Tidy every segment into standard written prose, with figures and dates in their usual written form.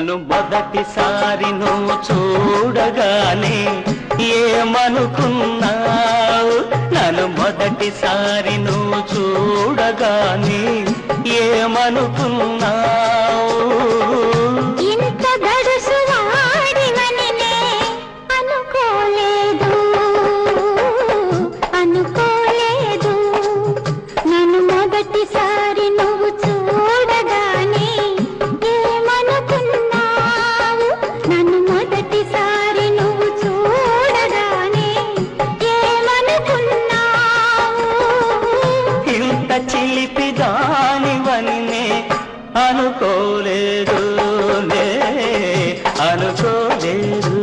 నన్ను మొదటిసారి నువ్వు చూడగానే ఏమనుకున్నావు? నన్ను మొదటిసారి నువ్వు చూడగానే ఏమనుకున్నావు? ఇంత గడుసు వాడివని అనుకోలేదు అనుకోలేదు. నన్ను మొదటిసారి నువ్వు చూడగానే ఏమనుకున్నావు? నన్ను మొదటిసారి నువ్వు చూడగానే ఏమనుకున్నావు? ఇంత చిలిపిదానివని అనుకోలేదు అనుకోలేదు.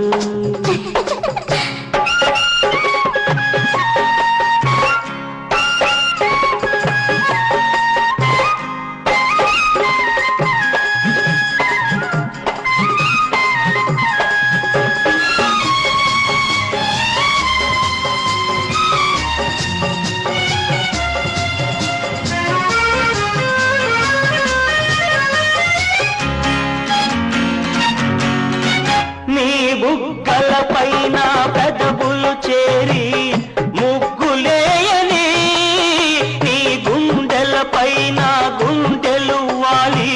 బుగ్గల పైన పెదవులు చేరి ముగ్గులేయని, నీ గుండెల పైన గుండెలు వాలి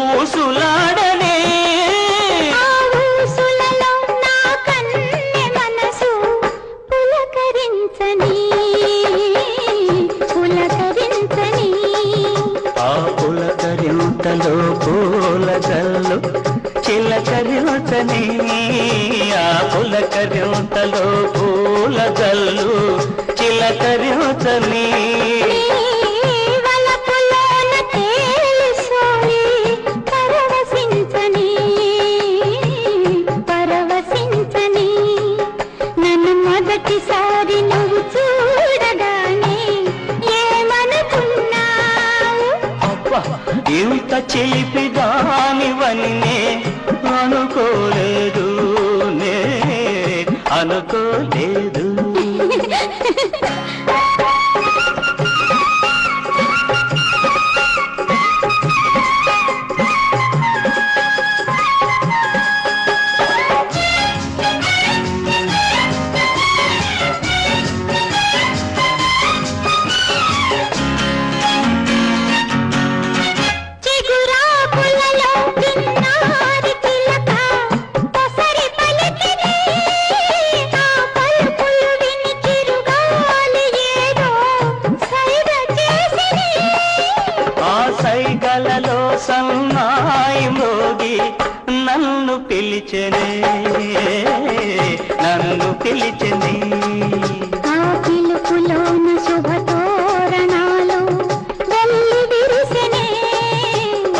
ఊసులాడనే. ఊసులలో నా కన్నె మనసు పులకరించని పులకరించని. ఆ పులకరింతలో పూలగల్లు చిలకరించని, ఆ పులకరింతలో పూలగల్లు చిలకరించని. వలపులోన తేలిసోయి పరవశించని పరవశించని. నన్ను మొదటిసారి నువ్వు చూడగానే ఏమనుకున్నావు? అబ్బా, ఇంత చిలిపిదానివని అనుకోలేదు అనుకోలేదు. సైగలలో సన్నాయి మోగి నన్ను పిలిచెనే నన్ను పిలిచెనే. ఆ పిలుపులోన శుభతోరణాలు వెల్లి విరిసెనే.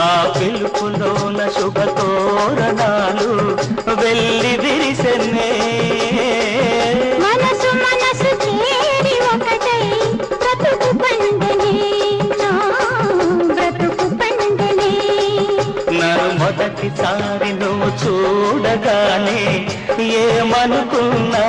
ఆ పిలుపులోన శుభతోరణాలు వెల్లి విరిసెనే. మనసు మనసు చేరి ఒకటై బ్రతుకు పండనే బ్రతుకు పండనే. నన్ను మొదటిసారి నువ్వు చూడగానే ఏమనుకున్నా?